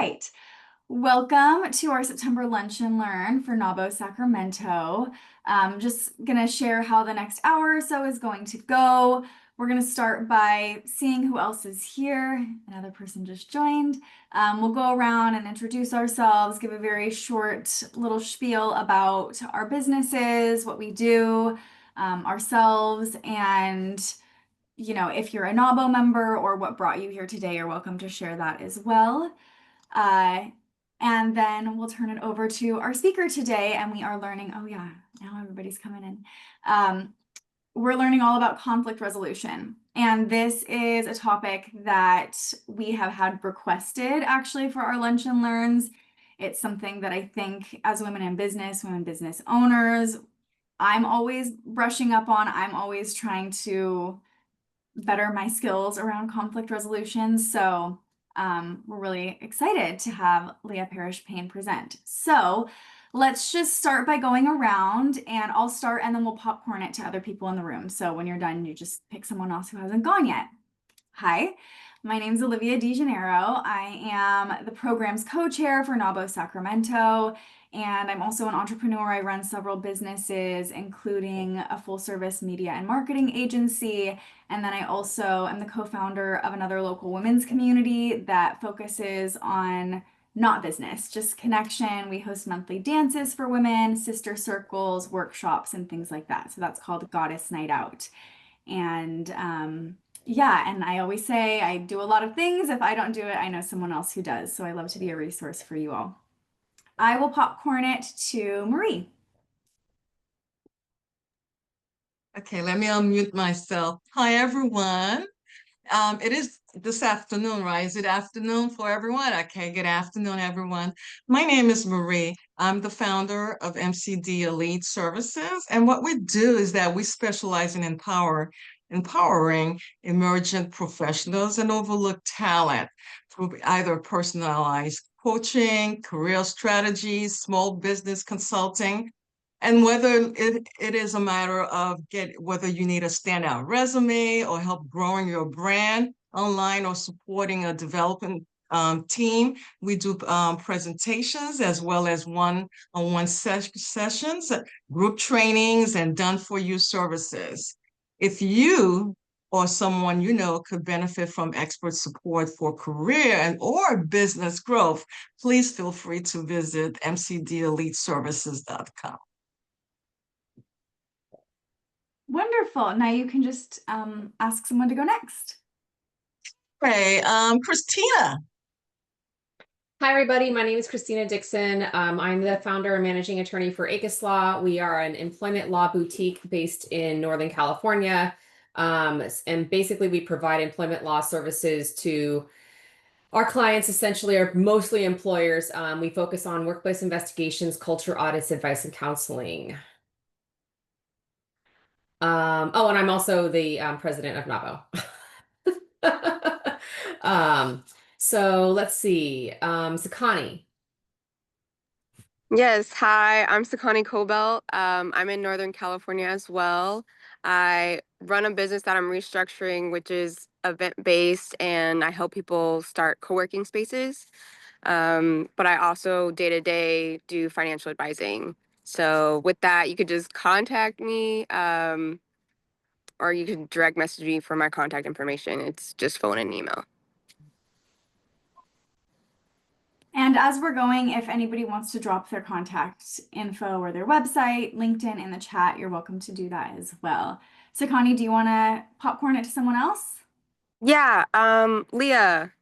right. Welcome to our September Lunch and Learn for NAWBO Sacramento. Just gonna share how the next hour or so is going to go. We're gonna start by seeing who else is here. Another person just joined. We'll go around and introduce ourselves, give a very short little spiel about our businesses, what we do, ourselves, and if you're a NAWBO member or what brought you here today, you're welcome to share that as well. And then we'll turn it over to our speaker today, and we are learning, oh yeah, now everybody's coming in. We're learning all about conflict resolution. And this is a topic that we have had requested actually for our Lunch and Learns. It's something that I think as women business owners, I'm always brushing up on. I'm always trying to better my skills around conflict resolution. So we're really excited to have Leah Parrish-Pane present. So let's just start by going around, and I'll start and then we'll popcorn it to other people in the room. So when you're done, you just pick someone else who hasn't gone yet. Hi, my name is Olivia DeGennaro. I am the program's co-chair for NAWBO Sacramento, and I'm also an entrepreneur. I run several businesses, including a full-service media and marketing agency. And then I also am the co-founder of another local women's community that focuses on not business, just connection. We host monthly dances for women, sister circles, workshops, and things like that. So that's called Goddess Night Out. And yeah, and I always say I do a lot of things. If I don't do it, I know someone else who does. So I love to be a resource for you all. I will popcorn it to Marie. Okay, let me unmute myself. Hi, everyone. It is this afternoon, right? Is it afternoon for everyone? Okay, good afternoon, everyone. My name is Marie. I'm the founder of MCD Elite Services. And what we do is that we specialize in empowering emergent professionals and overlooked talent through either personalized coaching, career strategies, small business consulting, and whether it is a matter of whether you need a standout resume or help growing your brand online or supporting a development team, we do presentations as well as one-on-one sessions, group trainings, and done-for-you services. If you or someone you know could benefit from expert support for career or business growth, please feel free to visit mcdeliteservices.com. Wonderful. Now you can just ask someone to go next. Hey, Christina. Hi, everybody. My name is Christina Dixon. I'm the founder and managing attorney for ACUS Law. We are an employment law boutique based in Northern California. And basically, we provide employment law services to our clients, essentially, are mostly employers. We focus on workplace investigations, culture audits, advice, and counseling. Oh, and I'm also the president of NAWBO. So let's see, Sakani. Yes, hi, I'm Sakani Cobell. I'm in Northern California as well. I run a business that I'm restructuring, which is event-based, and I help people start co-working spaces. But I also day-to-day do financial advising. So with that, you could just contact me, or you could direct message me for my contact information. It's just phone and email. And as we're going, if anybody wants to drop their contact info or their website, LinkedIn in the chat, you're welcome to do that as well. So Connie, do you want to popcorn it to someone else? Yeah, Leah.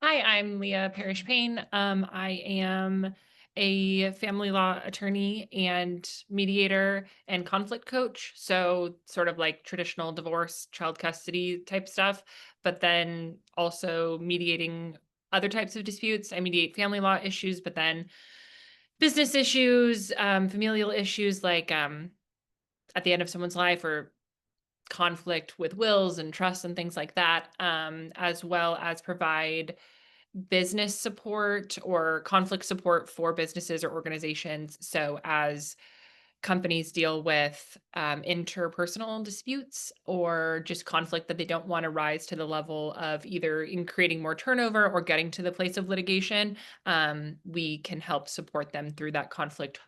Hi, I'm Leah Parrish-Pane. I am a family law attorney and mediator and conflict coach. So sort of like traditional divorce, child custody type stuff, but then also mediating other types of disputes. I mediate family law issues, but then business issues, familial issues like at the end of someone's life or conflict with wills and trusts and things like that, as well as provide business support or conflict support for businesses or organizations. So as companies deal with interpersonal disputes or just conflict that they don't want to rise to the level of either in creating more turnover or getting to the place of litigation, we can help support them through that conflict,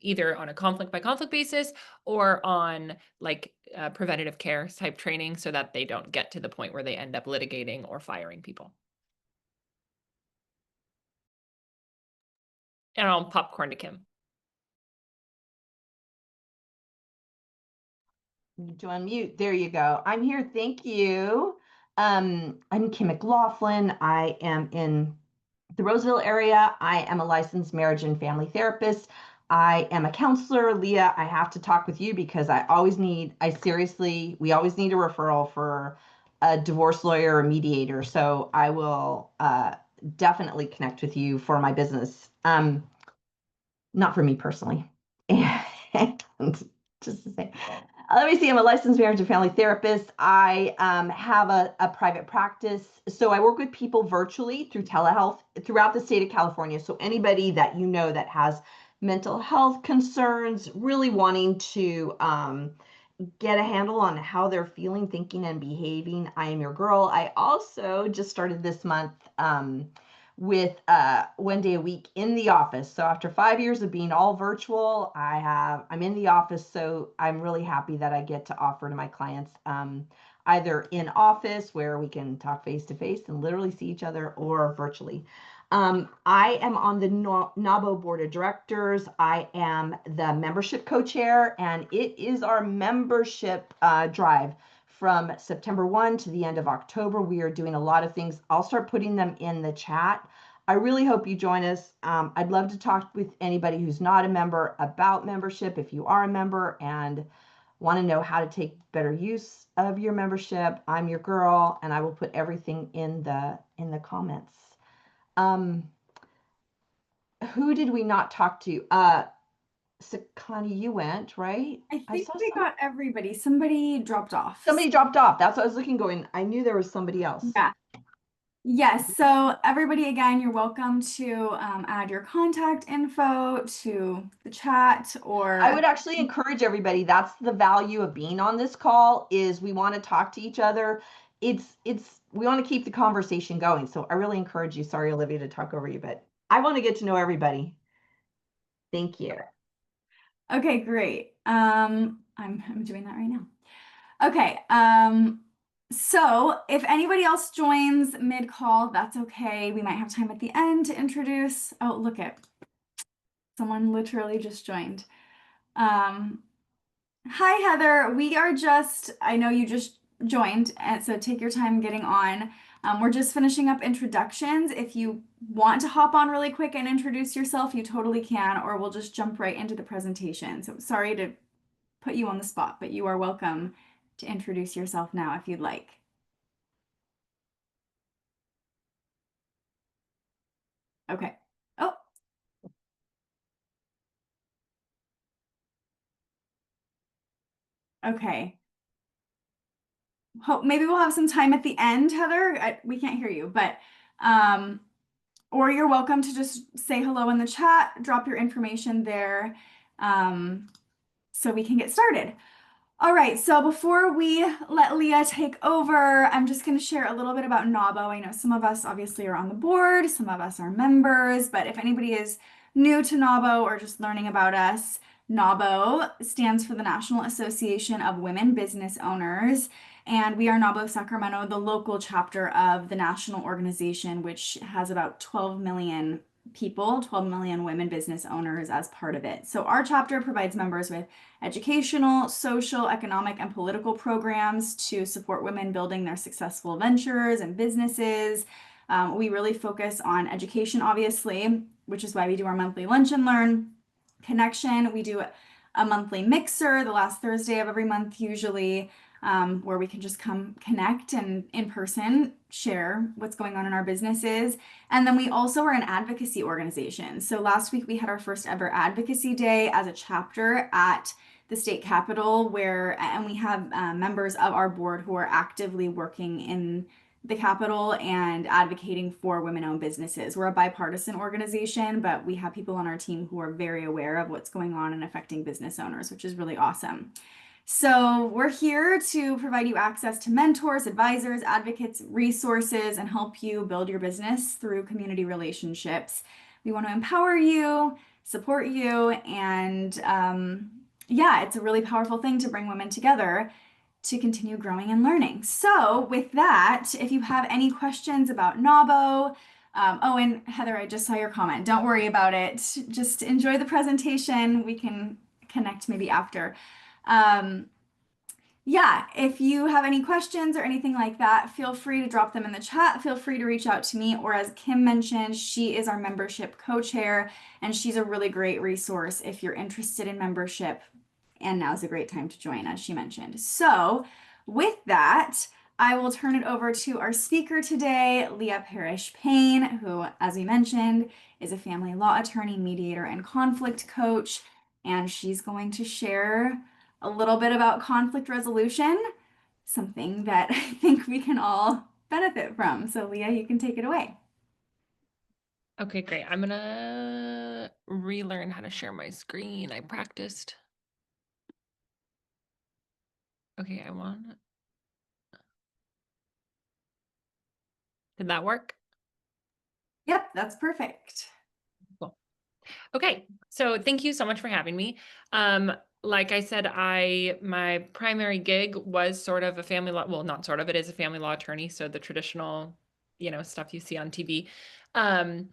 either on a conflict by conflict basis or on like preventative care type training so that they don't get to the point where they end up litigating or firing people. And I'll popcorn to Kim. To unmute. There you go. I'm here. Thank you. I'm Kim McLaughlin. I am in the Roseville area. I am a licensed marriage and family therapist. I am a counselor. Leah, I have to talk with you because we always need a referral for a divorce lawyer or mediator. So I will definitely connect with you for my business. Not for me personally. And just to say, let me see, I'm a licensed marriage and family therapist. I have a private practice. So I work with people virtually through telehealth throughout the state of California. So anybody that you know that has mental health concerns, really wanting to get a handle on how they're feeling, thinking, and behaving, I am your girl. I also just started this month with 1 day a week in the office. So after 5 years of being all virtual, I'm in the office. So I'm really happy that I get to offer to my clients either in office where we can talk face to face and literally see each other, or virtually. I am on the NAWBO board of directors. I am the membership co-chair, and it is our membership drive from September 1 to the end of October. We are doing a lot of things. I'll start putting them in the chat. I really hope you join us. I'd love to talk with anybody who's not a member about membership. If you are a member and want to know how to take better use of your membership, I'm your girl, and I will put everything in the comments. Who did we not talk to? Connie, you went, right? I think saw we got everybody. Somebody dropped off. somebody dropped off. That's what I was looking going. I knew there was somebody else. Yeah. Yes. So everybody, again, you're welcome to add your contact info to the chat, or I would actually encourage everybody. That's the value of being on this call, is we want to talk to each other. We want to keep the conversation going. So I really encourage you. Sorry, Olivia, to talk over you, but I want to get to know everybody. Thank you. Okay, great. I'm doing that right now. Okay. So if anybody else joins mid-call, that's okay. We might have time at the end to introduce. Oh, look at someone literally just joined. Hi, Heather. I know you just joined, and so take your time getting on. We're just finishing up introductions. If you want to hop on really quick and introduce yourself, you totally can, or we'll just jump right into the presentation. So sorry to put you on the spot, but you are welcome to introduce yourself now if you'd like. Okay. Oh. Okay. Maybe we'll have some time at the end, Heather. We can't hear you, but or you're welcome to just say hello in the chat, drop your information there, so we can get started. All right, so before we let Leah take over, I'm just going to share a little bit about NAWBO. I know some of us obviously are on the board, some of us are members, but if anybody is new to NAWBO or just learning about us, NAWBO stands for the National Association of Women Business Owners, and we are NAWBO Sacramento, the local chapter of the national organization, which has about 12 million people, 12 million women business owners as part of it. So our chapter provides members with educational, social, economic, and political programs to support women building their successful ventures and businesses. We really focus on education, obviously, which is why we do our monthly Lunch and Learn connection. We do a monthly mixer the last Thursday of every month, usually, where we can just come connect and in person share what's going on in our businesses. And then we also are an advocacy organization. So last week we had our first ever advocacy day as a chapter at the state capitol, and we have members of our board who are actively working in the Capitol and advocating for women-owned businesses. We're a bipartisan organization, but we have people on our team who are very aware of what's going on and affecting business owners, which is really awesome. So we're here to provide you access to mentors, advisors, advocates, resources, and help you build your business through community relationships. We want to empower you, support you, and yeah, it's a really powerful thing to bring women together to continue growing and learning. So with that, if you have any questions about NAWBO, oh, and Heather, I just saw your comment. Don't worry about it. Just enjoy the presentation. We can connect maybe after. Yeah, if you have any questions or anything like that, feel free to drop them in the chat. Feel free to reach out to me, or as Kim mentioned, she is our membership co-chair, and she's a really great resource if you're interested in membership. And now's a great time to join, as she mentioned. So with that, I will turn it over to our speaker today, Leah Parrish-Pane, who, as we mentioned, is a family law attorney, mediator, and conflict coach. And she's going to share a little bit about conflict resolution, something that I think we can all benefit from. So Leah, you can take it away. Okay, great. I'm gonna relearn how to share my screen. I practiced. Okay, did that work? Yep, that's perfect. Cool. Okay, so thank you so much for having me. Like I said, my primary gig was sort of a family law, well, not sort of, it is a family law attorney, so the traditional, stuff you see on TV. And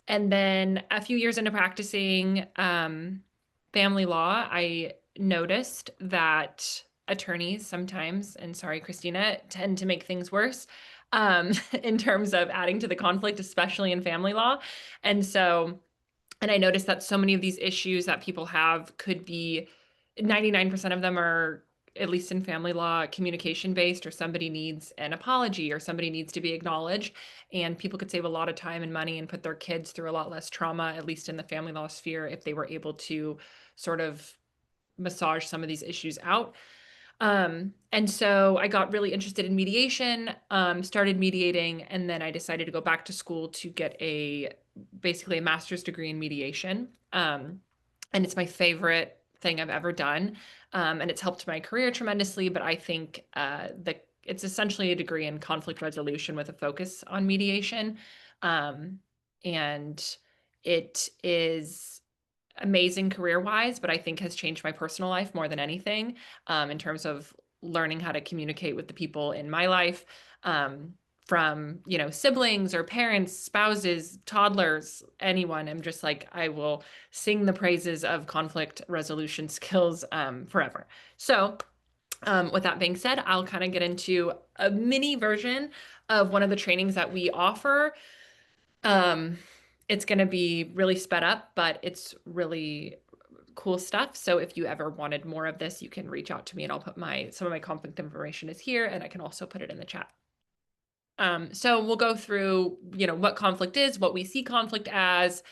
then a few years into practicing family law, I noticed that attorneys sometimes, and sorry, Christina, tend to make things worse in terms of adding to the conflict, especially in family law. And I noticed that so many of these issues that people have could be 99% of them are, at least in family law, communication based, or somebody needs an apology or somebody needs to be acknowledged. And people could save a lot of time and money and put their kids through a lot less trauma, at least in the family law sphere, if they were able to sort of massage some of these issues out. And so I got really interested in mediation, started mediating, and then I decided to go back to school to get basically a master's degree in mediation. And it's my favorite thing I've ever done. And it's helped my career tremendously, but I think that it's essentially a degree in conflict resolution with a focus on mediation. And it is amazing career-wise, but I think has changed my personal life more than anything, in terms of learning how to communicate with the people in my life, from, siblings or parents, spouses, toddlers, anyone. I'm just like, I will sing the praises of conflict resolution skills forever. So with that being said, I'll kind of get into a mini version of one of the trainings that we offer. It's going to be really sped up, but it's really cool stuff. So if you ever wanted more of this, you can reach out to me, and I'll put some of my conflict information is here, and I can also put it in the chat. So we'll go through, what conflict is, what we see conflict as,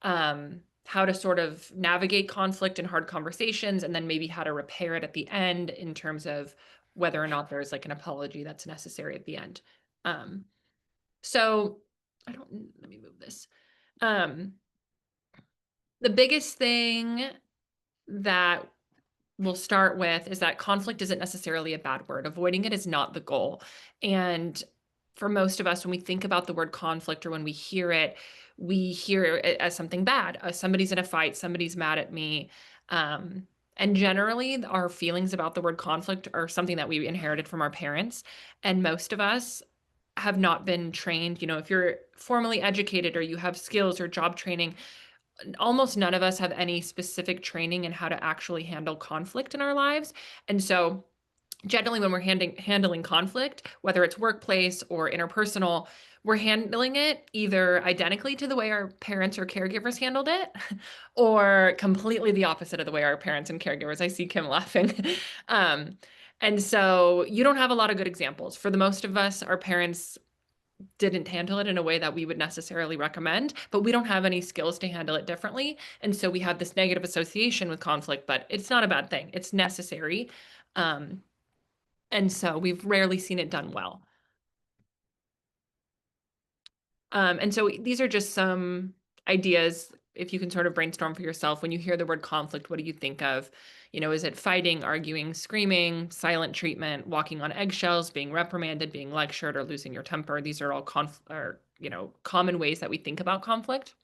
how to sort of navigate conflict in hard conversations, and then maybe how to repair it at the end in terms of whether or not there's like an apology that's necessary at the end. So let me move this. The biggest thing that we'll start with is that conflict isn't necessarily a bad word. Avoiding it is not the goal. And for most of us, when we think about the word conflict, or when we hear it it as something bad. Somebody's in a fight, somebody's mad at me. And generally, our feelings about the word conflict are something that we inherited from our parents. And most of us have not been trained. If you're formally educated or you have skills or job training, almost none of us have any specific training in how to actually handle conflict in our lives. And so generally, when we're handling conflict, whether it's workplace or interpersonal, we're handling it either identically to the way our parents or caregivers handled it, or completely the opposite of the way our parents and caregivers. I see Kim laughing. And so you don't have a lot of good examples. For the most of us, our parents didn't handle it in a way that we would necessarily recommend, but we don't have any skills to handle it differently. And so we have this negative association with conflict, but it's not a bad thing. It's necessary. And so we've rarely seen it done well. And so these are just some ideas. If you can sort of brainstorm for yourself, when you hear the word conflict, what do you think of? You know, is it fighting, arguing, screaming, silent treatment, walking on eggshells, being reprimanded, being lectured, or losing your temper? These are all common ways that we think about conflict.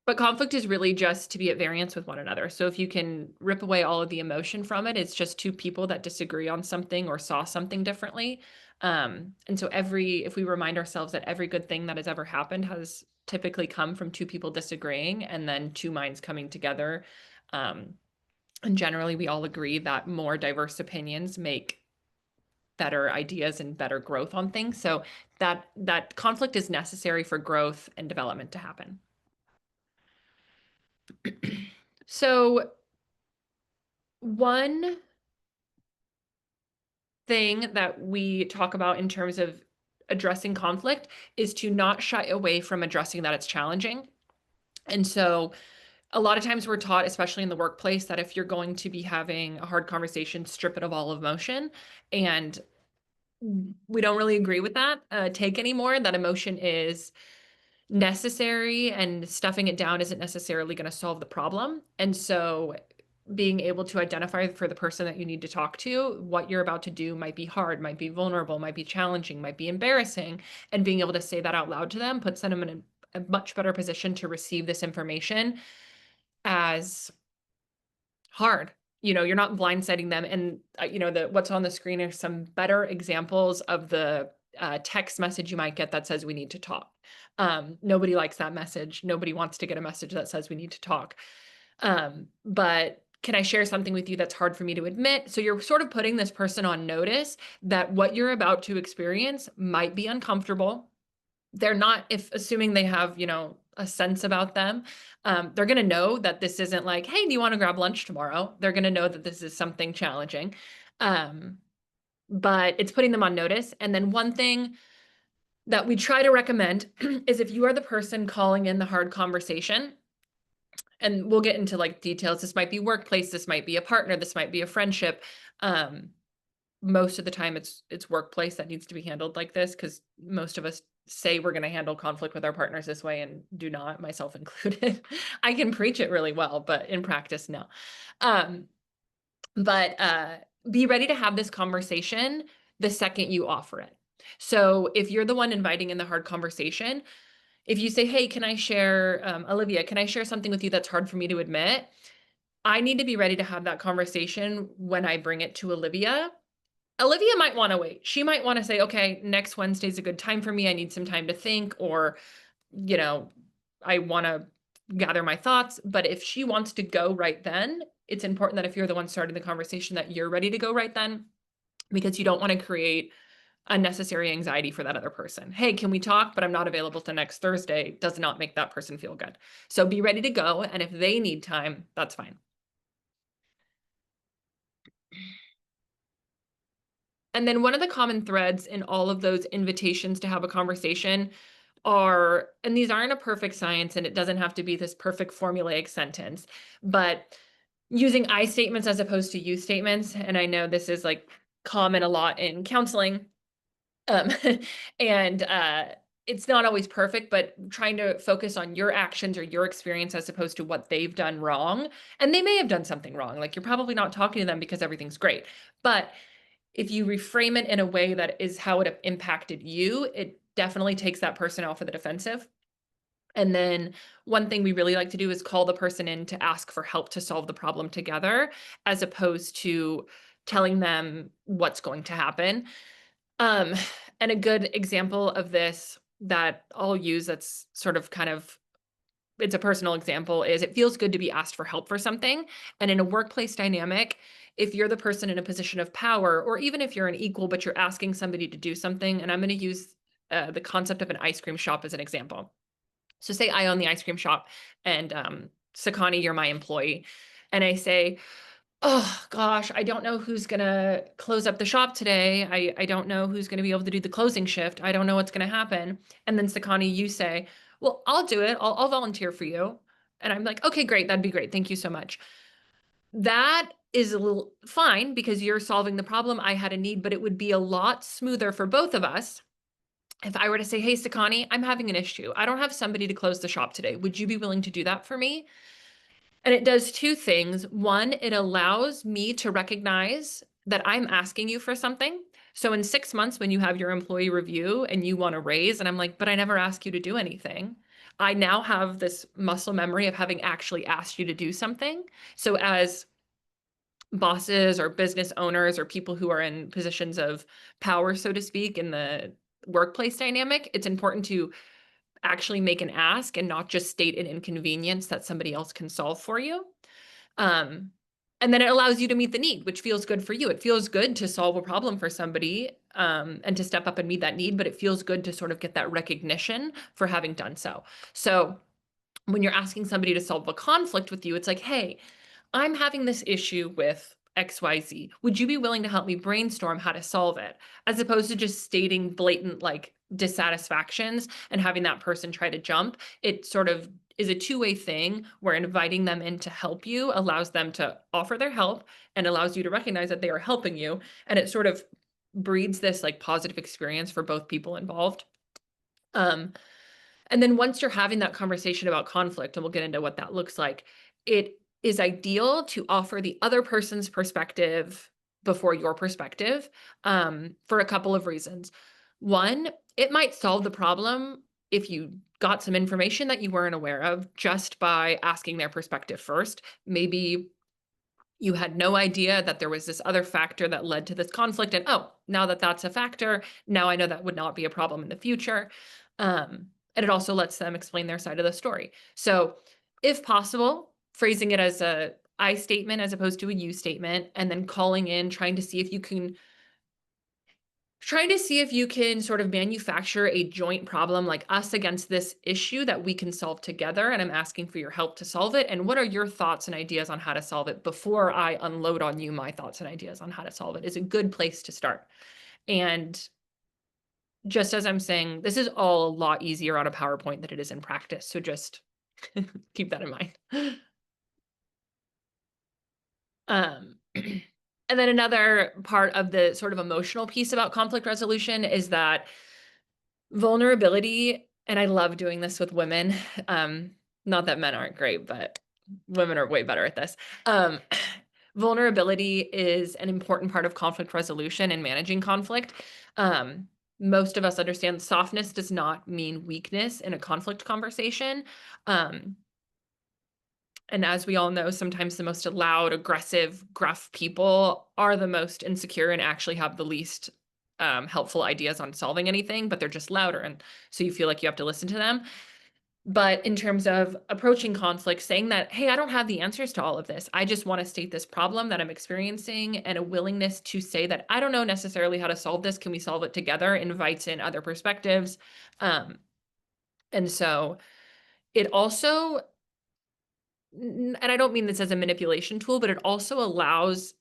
But conflict is really just to be at variance with one another. So if you can rip away all of the emotion from it, it's just two people that disagree on something or saw something differently. And so if we remind ourselves that every good thing that has ever happened has typically come from two people disagreeing and then two minds coming together. And generally, we all agree that more diverse opinions make better ideas and better growth on things. So that conflict is necessary for growth and development to happen. So one thing that we talk about in terms of addressing conflict is to not shy away from addressing that it's challenging. And so a lot of times we're taught, especially in the workplace, that if you're going to be having a hard conversation, strip it of all emotion. And we don't really agree with that take anymore. That emotion is necessary and stuffing it down isn't necessarily going to solve the problem. And so being able to identify for the person that you need to talk to, what you're about to do might be hard, might be vulnerable, might be challenging, might be embarrassing, and being able to say that out loud to them puts them in a much better position to receive this information as hard. You know, you're not blindsiding them. And, what's on the screen are some better examples of the text message you might get that says we need to talk. Nobody likes that message. Nobody wants to get a message that says we need to talk. But can I share something with you that's hard for me to admit? So you're sort of putting this person on notice that what you're about to experience might be uncomfortable. They're not, if assuming they have, a sense about them, they're going to know that this isn't like, hey, do you want to grab lunch tomorrow? They're going to know that this is something challenging. But it's putting them on notice. And then one thing that we try to recommend is if you are the person calling in the hard conversation, and we'll get into like details, this might be workplace, this might be a partner, this might be a friendship. Most of the time it's workplace that needs to be handled like this, because most of us say we're going to handle conflict with our partners this way and do not, myself included. I can preach it really well, but in practice, no. But be ready to have this conversation the second you offer it. So if you're the one inviting in the hard conversation, if you say, hey, can I share, Olivia, can I share something with you that's hard for me to admit? I need to be ready to have that conversation when I bring it to Olivia. Olivia might want to wait. She might want to say, okay, next Wednesday's a good time for me. I need some time to think, or, I want to gather my thoughts. But if she wants to go right then, it's important that if you're the one starting the conversation, that you're ready to go right then, because you don't want to create unnecessary anxiety for that other person. Hey, can we talk? But I'm not available till next Thursday. Does not make that person feel good. So be ready to go. And if they need time, that's fine. And then one of the common threads in all of those invitations to have a conversation are, and these aren't a perfect science, and it doesn't have to be this perfect formulaic sentence, but using I statements as opposed to you statements. And I know this is like common a lot in counseling. And it's not always perfect, but trying to focus on your actions or your experience as opposed to what they've done wrong. And they may have done something wrong. Like, you're probably not talking to them because everything's great. But if you reframe it in a way that is how it impacted you, it definitely takes that person off of the defensive. And then one thing we really like to do is call the person in to ask for help to solve the problem together, as opposed to telling them what's going to happen. And a good example of this that I'll use, that's sort of it's a personal example, is it feels good to be asked for help for something. And in a workplace dynamic, if you're the person in a position of power, or even if you're an equal, but you're asking somebody to do something, and I'm going to use the concept of an ice cream shop as an example. So say I own the ice cream shop, and Sakani, you're my employee. And I say, oh gosh, I don't know who's going to close up the shop today. I don't know who's going to be able to do the closing shift. I don't know what's going to happen. And then Sakani, you say, well, I'll do it. I'll volunteer for you. And I'm like, okay, great. That'd be great. Thank you so much. That is a little fine because you're solving the problem. I had a need, but it would be a lot smoother for both of us if I were to say, hey, Sakani, I'm having an issue. I don't have somebody to close the shop today. Would you be willing to do that for me? And it does two things. One, it allows me to recognize that I'm asking you for something. So in 6 months, when you have your employee review and you want to raise, and I'm like, but I never asked you to do anything. I now have this muscle memory of having actually asked you to do something. So as bosses or business owners or people who are in positions of power, so to speak, in the workplace dynamic, it's important to actually make an ask and not just state an inconvenience that somebody else can solve for you. And then it allows you to meet the need, which feels good for you. It feels good to solve a problem for somebody and to step up and meet that need, but it feels good to sort of get that recognition for having done so. So when you're asking somebody to solve a conflict with you, it's like, hey, I'm having this issue with XYZ. Would you be willing to help me brainstorm how to solve it? As opposed to just stating blatant like dissatisfactions and having that person try to jump. It sort of is a two-way thing where inviting them in to help you allows them to offer their help and allows you to recognize that they are helping you. And it sort of breeds this like positive experience for both people involved. And then once you're having that conversation about conflict, and we'll get into what that looks like, it is ideal to offer the other person's perspective before your perspective for a couple of reasons. One, it might solve the problem if you got some information that you weren't aware of just by asking their perspective first. Maybe you had no idea that there was this other factor that led to this conflict. And oh, now that that's a factor, now I know that would not be a problem in the future. And it also lets them explain their side of the story. So if possible, phrasing it as a I statement as opposed to a you statement, and then calling in, trying to see if you can sort of manufacture a joint problem, like us against this issue that we can solve together. And I'm asking for your help to solve it. And what are your thoughts and ideas on how to solve it before I unload on you my thoughts and ideas on how to solve it is a good place to start. And just as I'm saying, this is all a lot easier on a PowerPoint than it is in practice. So just keep that in mind. And then another part of the sort of emotional piece about conflict resolution is that vulnerability, and I love doing this with women, not that men aren't great, but women are way better at this. Vulnerability is an important part of conflict resolution and managing conflict. Most of us understand softness does not mean weakness in a conflict conversation. And as we all know, sometimes the most loud, aggressive, gruff people are the most insecure and actually have the least helpful ideas on solving anything, but they're just louder. And so you feel like you have to listen to them. But in terms of approaching conflict, saying that, hey, I don't have the answers to all of this. I just want to state this problem that I'm experiencing, and a willingness to say that I don't know necessarily how to solve this. Can we solve it together? Invites in other perspectives. And so it also, and I don't mean this as a manipulation tool, but it also allows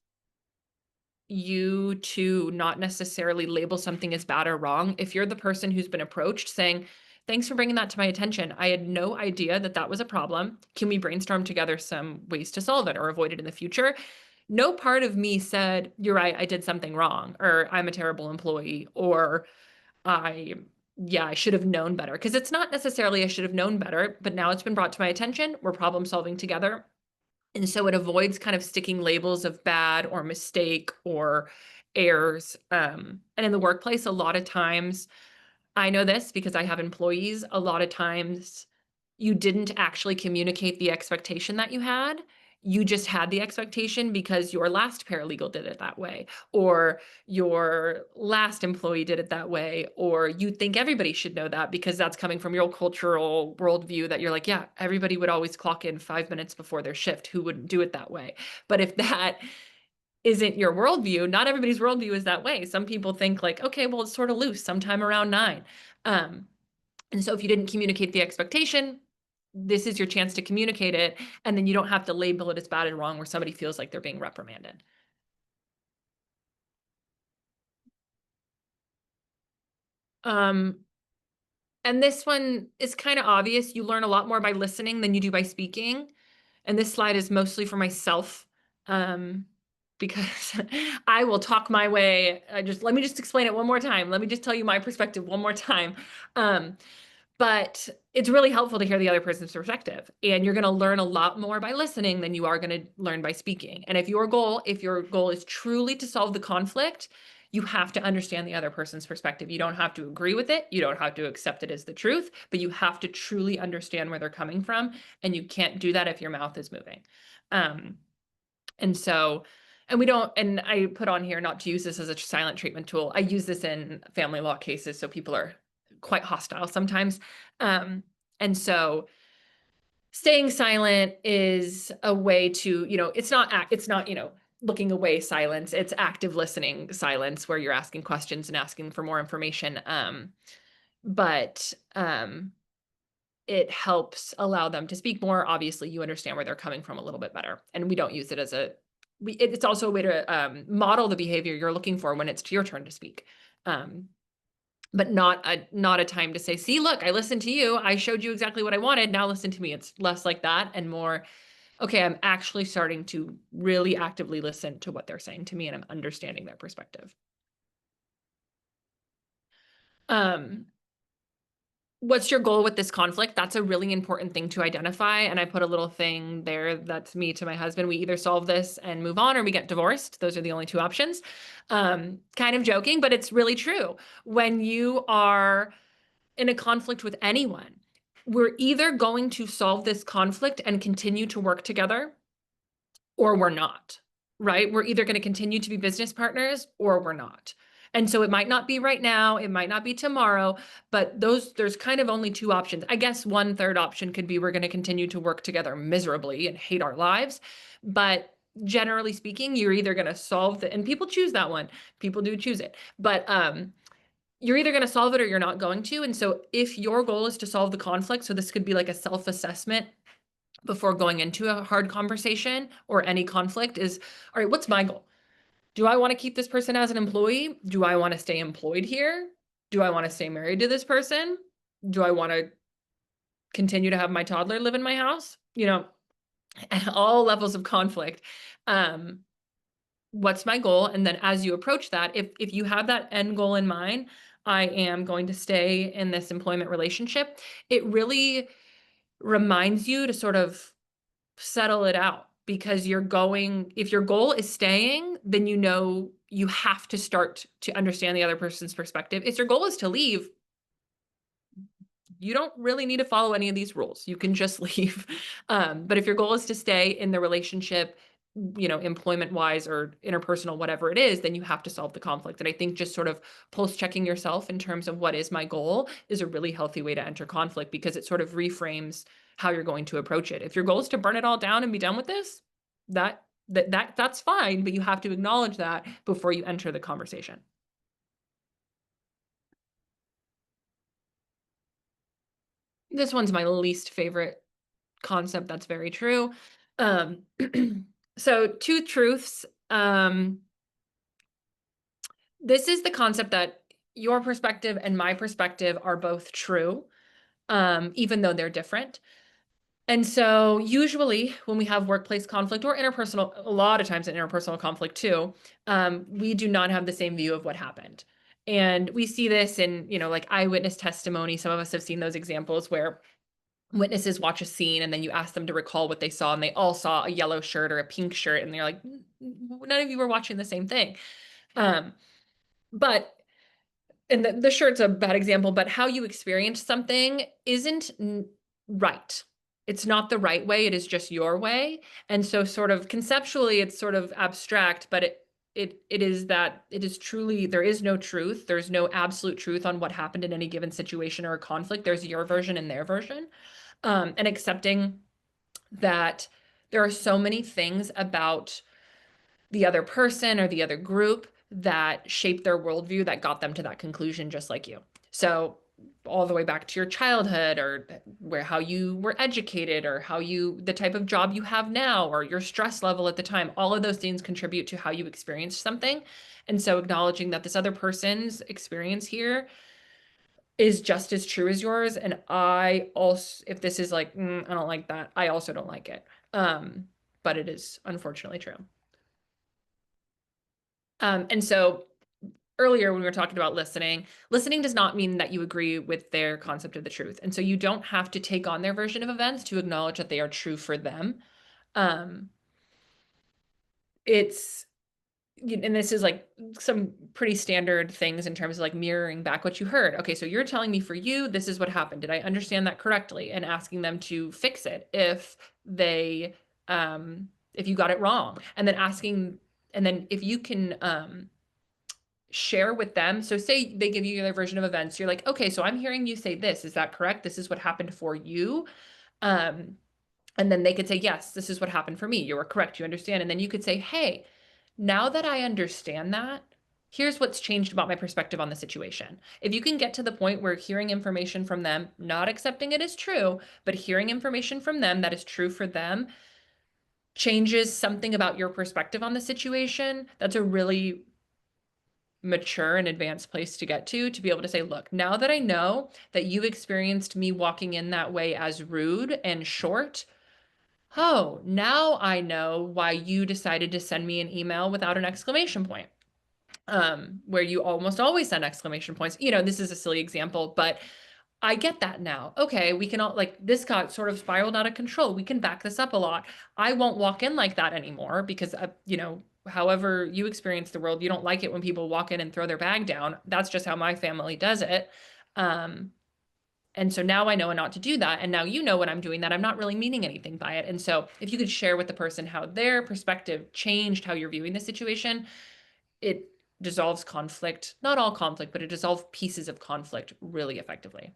you to not necessarily label something as bad or wrong. If you're the person who's been approached saying, thanks for bringing that to my attention. I had no idea that that was a problem. Can we brainstorm together some ways to solve it or avoid it in the future? No part of me said, you're right, I did something wrong, or I'm a terrible employee, or I should have known better. Because it's not necessarily I should have known better, but now it's been brought to my attention. We're problem solving together. And so it avoids kind of sticking labels of bad or mistake or errors. And in the workplace, a lot of times, I know this because I have employees, a lot of times you didn't actually communicate the expectation that you had. You just had the expectation because your last paralegal did it that way, or your last employee did it that way, or you think everybody should know that because that's coming from your cultural worldview that you're like, yeah, everybody would always clock in 5 minutes before their shift. Who wouldn't do it that way? But if that isn't your worldview, not everybody's worldview is that way. Some people think like, okay, well, it's sort of loose, sometime around 9. And so if you didn't communicate the expectation, this is your chance to communicate it, and then you don't have to label it as bad and wrong where somebody feels like they're being reprimanded. And this one is kind of obvious. You learn a lot more by listening than you do by speaking. And this slide is mostly for myself. because I will talk my way. Let me just explain it one more time. Let me just tell you my perspective one more time. But it's really helpful to hear the other person's perspective, and you're going to learn a lot more by listening than you are going to learn by speaking. And if your goal is truly to solve the conflict, you have to understand the other person's perspective. You don't have to agree with it. You don't have to accept it as the truth, but you have to truly understand where they're coming from. And you can't do that if your mouth is moving. And so, and we don't, and I put on here not to use this as a silent treatment tool. I use this in family law cases, so people are quite hostile sometimes. And so staying silent is a way to, it's not, looking away silence. It's active listening silence where you're asking questions and asking for more information. But it helps allow them to speak more. Obviously, you understand where they're coming from a little bit better. And we don't use it as it's also a way to model the behavior you're looking for when it's your turn to speak. But not a time to say, see, look, I listened to you. I showed you exactly what I wanted. Now listen to me. It's less like that and more, okay, I'm actually starting to really actively listen to what they're saying to me, and I'm understanding their perspective. What's your goal with this conflict? That's a really important thing to identify. And I put a little thing there. That's me to my husband. We either solve this and move on, or we get divorced. Those are the only two options. Kind of joking, but it's really true. When you are in a conflict with anyone, we're either going to solve this conflict and continue to work together, or we're not, right? We're either going to continue to be business partners, or we're not. And so it might not be right now, it might not be tomorrow, but there's kind of only two options. I guess one third option could be we're going to continue to work together miserably and hate our lives. But generally speaking, you're either going to solve and people choose that one. People do choose it. But you're either going to solve it or you're not going to. And so if your goal is to solve the conflict, so this could be like a self-assessment before going into a hard conversation or any conflict is, all right, what's my goal? Do I want to keep this person as an employee? Do I want to stay employed here? Do I want to stay married to this person? Do I want to continue to have my toddler live in my house? At all levels of conflict. What's my goal? And then as you approach that, if you have that end goal in mind, I am going to stay in this employment relationship, it really reminds you to sort of settle it out. Because if your goal is staying, then you have to start to understand the other person's perspective. If your goal is to leave, you don't really need to follow any of these rules. You can just leave. But if your goal is to stay in the relationship, employment wise or interpersonal, whatever it is, then you have to solve the conflict. And I think just sort of pulse checking yourself in terms of what is my goal is a really healthy way to enter conflict, because it sort of reframes how you're going to approach it. If your goal is to burn it all down and be done with this, that's fine, but you have to acknowledge that before you enter the conversation. This one's my least favorite concept. That's very true. So two truths. This is the concept that your perspective and my perspective are both true, even though they're different. And so usually when we have workplace conflict or interpersonal, a lot of times in interpersonal conflict too, we do not have the same view of what happened. And we see this in, like eyewitness testimony. Some of us have seen those examples where witnesses watch a scene and then you ask them to recall what they saw, and they all saw a yellow shirt or a pink shirt, and they're like, none of you were watching the same thing. But and the shirt's a bad example, but how you experience something isn't right. It's not the right way. It is just your way. And so sort of conceptually, it's sort of abstract, but it is truly, there is no truth. There's no absolute truth on what happened in any given situation or a conflict. There's your version and their version. And accepting that there are so many things about the other person or the other group that shaped their worldview that got them to that conclusion, just like you. So all the way back to your childhood, or how you were educated, or the type of job you have now, or your stress level at the time, all of those things contribute to how you experience something. And so acknowledging that this other person's experience here is just as true as yours. And I also, if this is like, I don't like that, I also don't like it. But it is unfortunately true. And so earlier when we were talking about listening does not mean that you agree with their concept of the truth. And so you don't have to take on their version of events to acknowledge that they are true for them. It's, and this is like some pretty standard things in terms of like mirroring back what you heard. Okay, so you're telling me for you, this is what happened. Did I understand that correctly? And asking them to fix it if they, if you got it wrong. And then asking, and then if you can, share with them. So say they give you their version of events. You're like, okay, so I'm hearing you say this. Is that correct? This is what happened for you. And then they could say, yes, this is what happened for me. You were correct. You understand. And then you could say, hey, now that I understand that, here's what's changed about my perspective on the situation. If you can get to the point where hearing information from them, not accepting it as true, but hearing information from them that is true for them changes something about your perspective on the situation, that's a really mature and advanced place to get to be able to say, look, now that I know that you experienced me walking in that way as rude and short, oh, now I know why you decided to send me an email without an exclamation point. Where you almost always send exclamation points. You know, this is a silly example, but I get that now. Okay, we can all, like, this got sort of spiraled out of control. We can back this up a lot. I won't walk in like that anymore because, you know, however you experience the world, you don't like it when people walk in and throw their bag down. That's just how my family does it. And so now I know not to do that. And now you know when I'm doing that, I'm not really meaning anything by it. And so if you could share with the person how their perspective changed how you're viewing the situation, it dissolves conflict, not all conflict, but it dissolves pieces of conflict really effectively.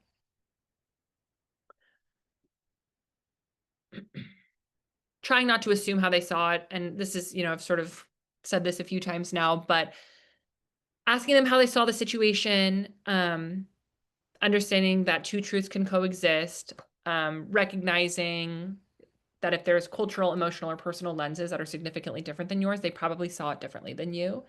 Trying not to assume how they saw it. And this is, you know, I've sort of said this a few times now, but asking them how they saw the situation, understanding that two truths can coexist, recognizing that if there's cultural, emotional, or personal lenses that are significantly different than yours, they probably saw it differently than you.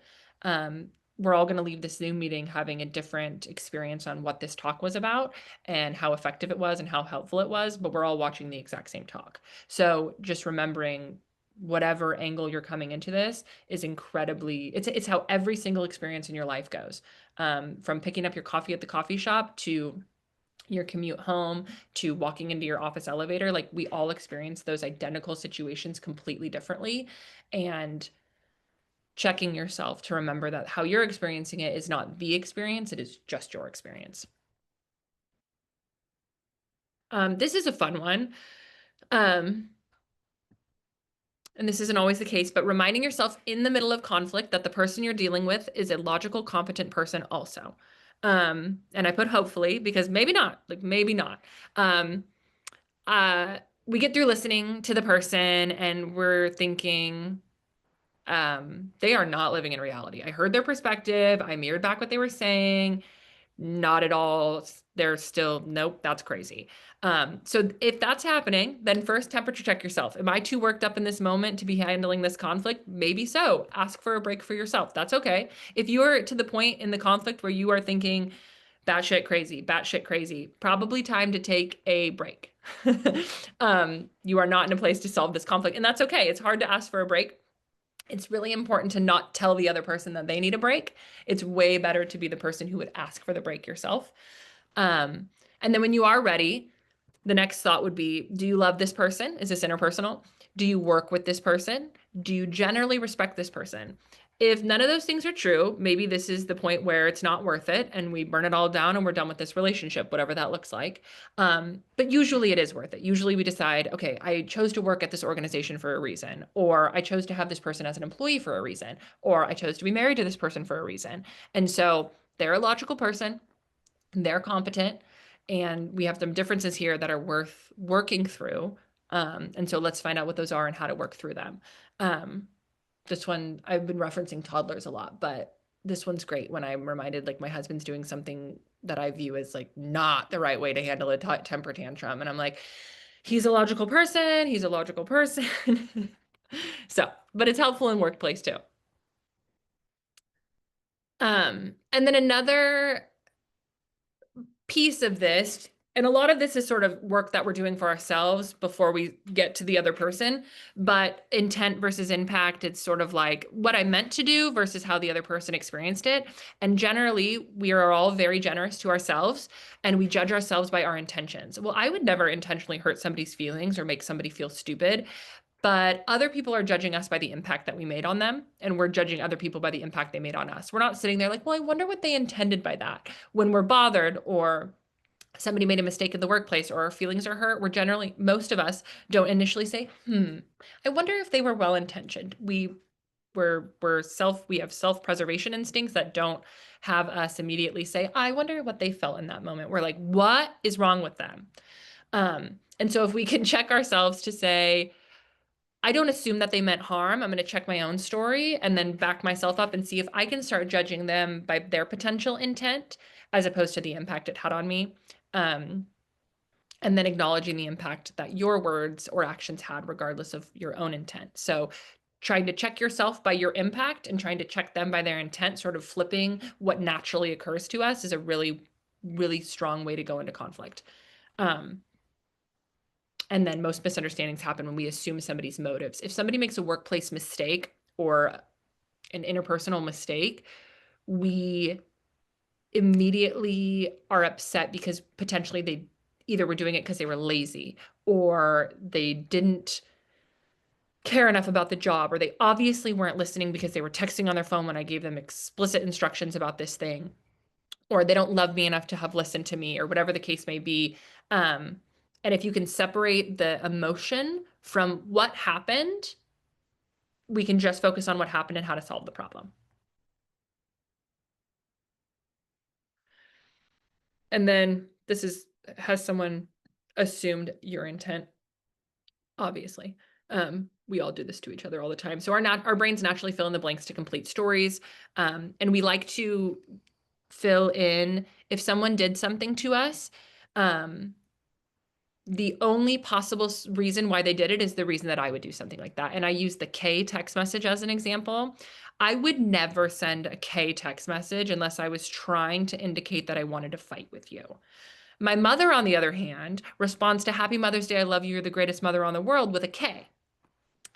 We're all going to leave this Zoom meeting having a different experience on what this talk was about and how effective it was and how helpful it was, but we're all watching the exact same talk. So just remembering whatever angle you're coming into this is incredibly, it's how every single experience in your life goes. From picking up your coffee at the coffee shop to your commute home to walking into your office elevator, like we all experience those identical situations completely differently. And checking yourself to remember that how you're experiencing it is not the experience, it is just your experience. This is a fun one. And this isn't always the case, but reminding yourself in the middle of conflict that the person you're dealing with is a logical, competent person also. And I put hopefully because maybe not, like maybe not. We get through listening to the person and we're thinking, they are not living in reality. I heard their perspective. I mirrored back what they were saying. Not at all. They're still, nope, that's crazy. So if that's happening, then first temperature check yourself. Am I too worked up in this moment to be handling this conflict? Maybe so. Ask for a break for yourself. That's okay. If you're to the point in the conflict where you are thinking, batshit crazy, probably time to take a break. You are not in a place to solve this conflict, and that's okay. It's hard to ask for a break. It's really important to not tell the other person that they need a break. It's way better to be the person who would ask for the break yourself. And then when you are ready, the next thought would be, do you love this person? Is this interpersonal? Do you work with this person? Do you generally respect this person? If none of those things are true, maybe this is the point where it's not worth it and we burn it all down and we're done with this relationship, whatever that looks like. But usually it is worth it. Usually we decide, okay, I chose to work at this organization for a reason, or I chose to have this person as an employee for a reason, or I chose to be married to this person for a reason. And so they're a logical person, they're competent, and we have some differences here that are worth working through. And so let's find out what those are and how to work through them. This one, I've been referencing toddlers a lot, but this one's great when I'm reminded, like, my husband's doing something that I view as like not the right way to handle a temper tantrum. And I'm like, he's a logical person. He's a logical person. So, but it's helpful in workplace too. And then another piece of this And a lot of this is sort of work that we're doing for ourselves before we get to the other person. But intent versus impact, it's sort of like what I meant to do versus how the other person experienced it. And generally, we are all very generous to ourselves and we judge ourselves by our intentions. Well, I would never intentionally hurt somebody's feelings or make somebody feel stupid. But other people are judging us by the impact that we made on them, and we're judging other people by the impact they made on us. We're not sitting there like, well, I wonder what they intended by that. When we're bothered or somebody made a mistake in the workplace or our feelings are hurt, we're generally, most of us don't initially say, I wonder if they were well-intentioned. We have self-preservation instincts that don't have us immediately say, I wonder what they felt in that moment. We're like, what is wrong with them? And so if we can check ourselves to say, I don't assume that they meant harm. I'm going to check my own story and then back myself up and see if I can start judging them by their potential intent as opposed to the impact it had on me. And then acknowledging the impact that your words or actions had, regardless of your own intent. So trying to check yourself by your impact and trying to check them by their intent, sort of flipping what naturally occurs to us, is a really, really strong way to go into conflict. And then most misunderstandings happen when we assume somebody's motives. If somebody makes a workplace mistake or an interpersonal mistake, we immediately are upset because potentially they either were doing it because they were lazy or they didn't care enough about the job, or they obviously weren't listening because they were texting on their phone when I gave them explicit instructions about this thing, or they don't love me enough to have listened to me, or whatever the case may be. And if you can separate the emotion from what happened, we can just focus on what happened and how to solve the problem. And then has someone assumed your intent? Obviously. We all do this to each other all the time. So our brains naturally fill in the blanks to complete stories. And we like to fill in if someone did something to us. The only possible reason why they did it is the reason that I would do something like that. And I use the K text message as an example. I would never send a K text message unless I was trying to indicate that I wanted to fight with you. My mother, on the other hand, responds to Happy Mother's Day, I love you, you're the greatest mother on the world, with a K.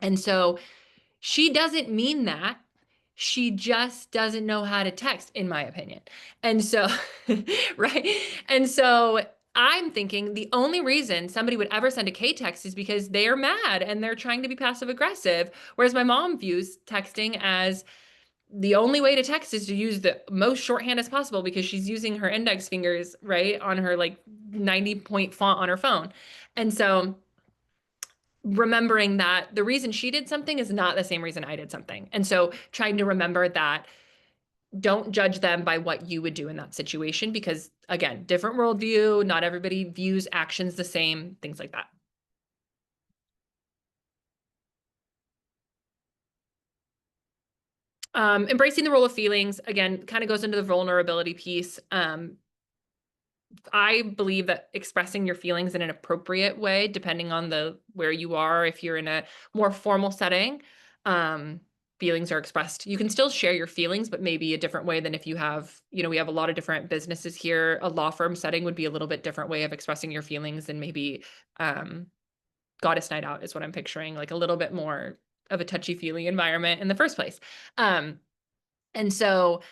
And so she doesn't mean that. She just doesn't know how to text, in my opinion. And so, right? And so I'm thinking the only reason somebody would ever send a K text is because they are mad and they're trying to be passive aggressive. Whereas my mom views texting as the only way to text is to use the most shorthand as possible because she's using her index fingers, right, on her like 90-point font on her phone. And so remembering that the reason she did something is not the same reason I did something. And so trying to remember that don't judge them by what you would do in that situation, because again, different worldview, not everybody views actions the same, things like that. Embracing the role of feelings, again, kind of goes into the vulnerability piece. I believe that expressing your feelings in an appropriate way, depending on where you are, if you're in a more formal setting, feelings are expressed. You can still share your feelings, but maybe a different way than if you have, we have a lot of different businesses here. A law firm setting would be a little bit different way of expressing your feelings than maybe Goddess Night Out is what I'm picturing, like a little bit more of a touchy-feely environment in the first place. And so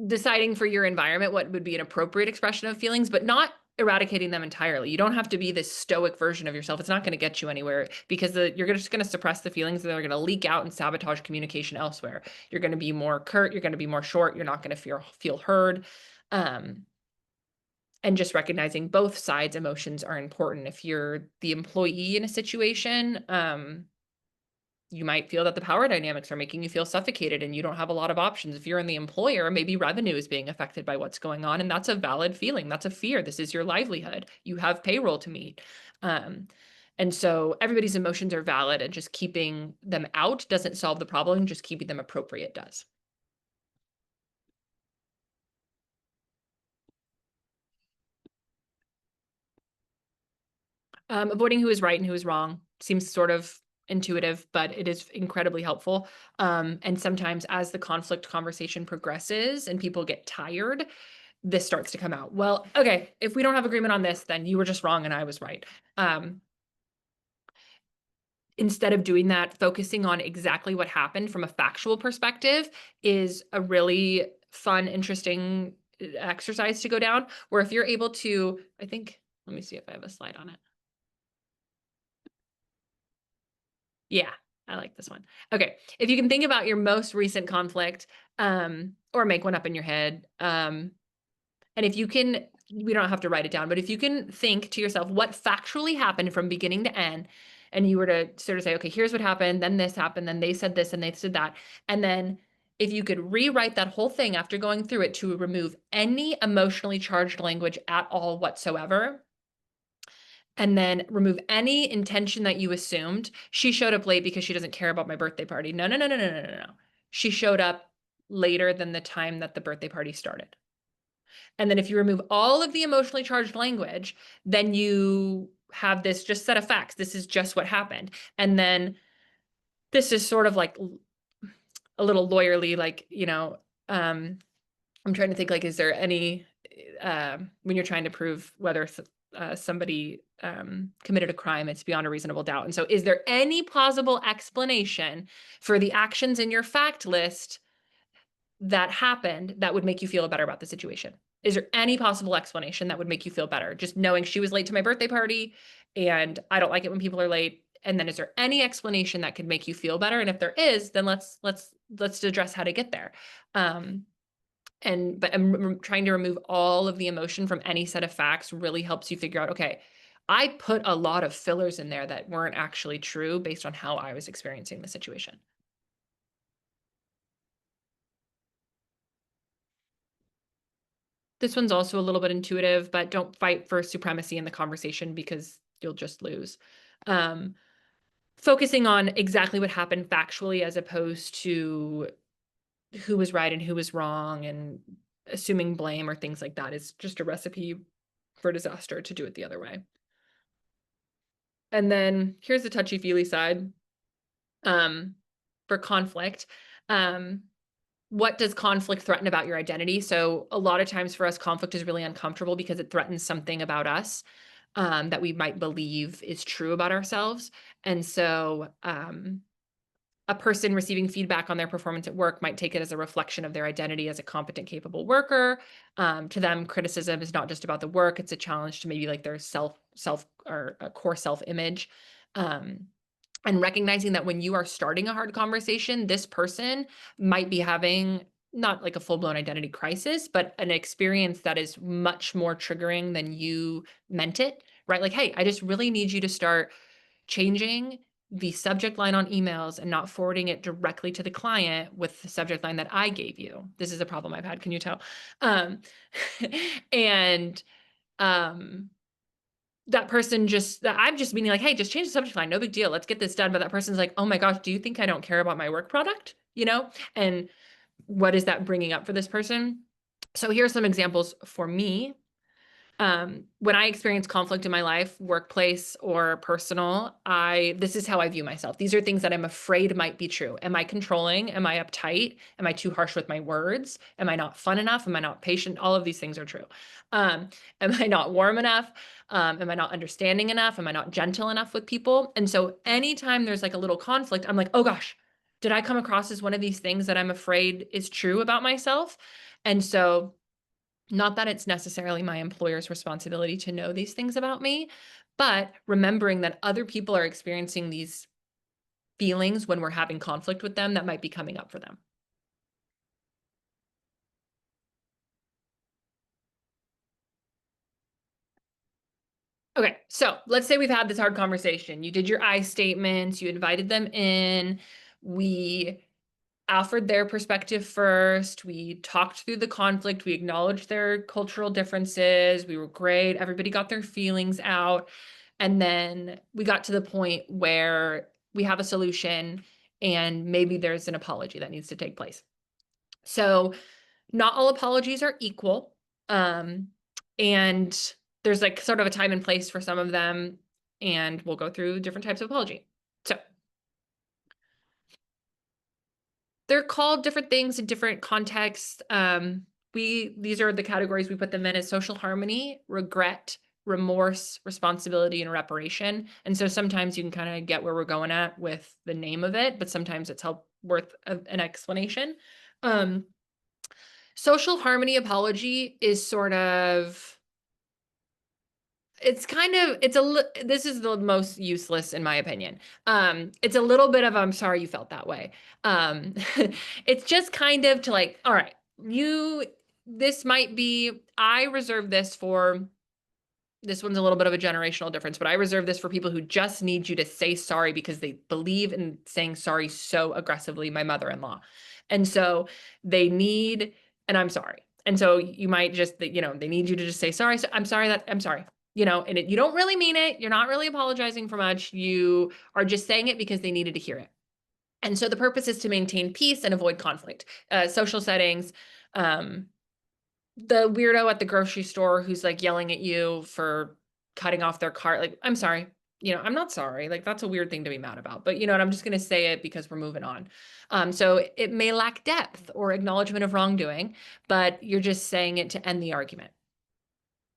deciding for your environment what would be an appropriate expression of feelings, but not eradicating them entirely. You don't have to be this stoic version of yourself. It's not going to get you anywhere because you're just going to suppress the feelings and they're going to leak out and sabotage communication elsewhere. You're going to be more curt. You're going to be more short. You're not going to feel heard. And just recognizing both sides' emotions are important. If you're the employee in a situation, you might feel that the power dynamics are making you feel suffocated and you don't have a lot of options. If you're in the employer, maybe revenue is being affected by what's going on. And that's a valid feeling. That's a fear. This is your livelihood. You have payroll to meet. And so everybody's emotions are valid, and just keeping them out doesn't solve the problem. Just keeping them appropriate does. Avoiding who is right and who is wrong seems sort of intuitive, but it is incredibly helpful. And sometimes as the conflict conversation progresses and people get tired, this starts to come out. Well, okay, if we don't have agreement on this, then you were just wrong and I was right. Instead of doing that, focusing on exactly what happened from a factual perspective is a really fun, interesting exercise to go down, where if you're able to, I think, let me see if I have a slide on it. Yeah, I like this one. Okay, if you can think about your most recent conflict, or make one up in your head, and if you can, we don't have to write it down, but if you can think to yourself what factually happened from beginning to end, and you were to sort of say, okay, here's what happened, then this happened, then they said this and they said that. And then if you could rewrite that whole thing after going through it to remove any emotionally charged language at all whatsoever, and then remove any intention that you assumed. She showed up late because she doesn't care about my birthday party. No, no, no, no, no, no, no, no. She showed up later than the time that the birthday party started. And then if you remove all of the emotionally charged language, then you have this just set of facts. This is just what happened. And then this is sort of like a little lawyerly, like, I'm trying to think, like, is there any, when you're trying to prove whether somebody committed a crime, it's beyond a reasonable doubt. And so is there any plausible explanation for the actions in your fact list that happened that would make you feel better about the situation? Is there any possible explanation that would make you feel better? Just knowing she was late to my birthday party and I don't like it when people are late. And then is there any explanation that could make you feel better? And if there is, then let's address how to get there. But I'm trying to remove all of the emotion from any set of facts really helps you figure out, okay, I put a lot of fillers in there that weren't actually true based on how I was experiencing the situation. This one's also a little bit intuitive, but don't fight for supremacy in the conversation because you'll just lose. Focusing on exactly what happened factually as opposed to who was right and who was wrong and assuming blame or things like that is just a recipe for disaster to do it the other way. And then here's the touchy-feely side for conflict. What does conflict threaten about your identity? So a lot of times for us, conflict is really uncomfortable because it threatens something about us that we might believe is true about ourselves. And so a person receiving feedback on their performance at work might take it as a reflection of their identity as a competent, capable worker. To them, criticism is not just about the work; it's a challenge to maybe like their self or a core self-image. And recognizing that when you are starting a hard conversation, this person might be having not like a full-blown identity crisis, but an experience that is much more triggering than you meant it, right? Like, hey, I just really need you to start changing the subject line on emails and not forwarding it directly to the client with the subject line that I gave you. This is a problem I've had, can you tell? That person I'm just meaning like, hey, just change the subject line, no big deal, let's get this done. But that person's like, oh my gosh, do you think I don't care about my work product? And what is that bringing up for this person? So here's some examples for me. When I experience conflict in my life, workplace or personal, this is how I view myself. These are things that I'm afraid might be true. Am I controlling? Am I uptight? Am I too harsh with my words? Am I not fun enough? Am I not patient? All of these things are true. Am I not warm enough? Am I not understanding enough? Am I not gentle enough with people? And so anytime there's like a little conflict, I'm like, oh gosh, did I come across as one of these things that I'm afraid is true about myself? And so not that it's necessarily my employer's responsibility to know these things about me, but remembering that other people are experiencing these feelings when we're having conflict with them that might be coming up for them. Okay, so let's say we've had this hard conversation. You did your I statements, you invited them in, we offered their perspective first. We talked through the conflict. We acknowledged their cultural differences. We were great. Everybody got their feelings out. And then we got to the point where we have a solution and maybe there's an apology that needs to take place. So not all apologies are equal. And there's like sort of a time and place for some of them. And we'll go through different types of apology. So they're called different things in different contexts. these are the categories we put them in as social harmony, regret, remorse, responsibility, and reparation. And so sometimes you can kind of get where we're going at with the name of it, but sometimes it's worth an explanation. Social harmony apology is sort of, this is the most useless in my opinion. It's a little bit of, I'm sorry you felt that way. It's just kind of to like, all right, this might be, I reserve this for, this one's a little bit of a generational difference, but I reserve this for people who just need you to say sorry because they believe in saying sorry so aggressively, my mother-in-law. And so they need, and I'm sorry. And so you might just, they need you to just say sorry. So I'm sorry, and you don't really mean it. You're not really apologizing for much. You are just saying it because they needed to hear it. And so the purpose is to maintain peace and avoid conflict. Social settings, the weirdo at the grocery store who's like yelling at you for cutting off their cart, like, I'm sorry, I'm not sorry. Like, that's a weird thing to be mad about, but I'm just going to say it because we're moving on. So it may lack depth or acknowledgement of wrongdoing, but you're just saying it to end the argument.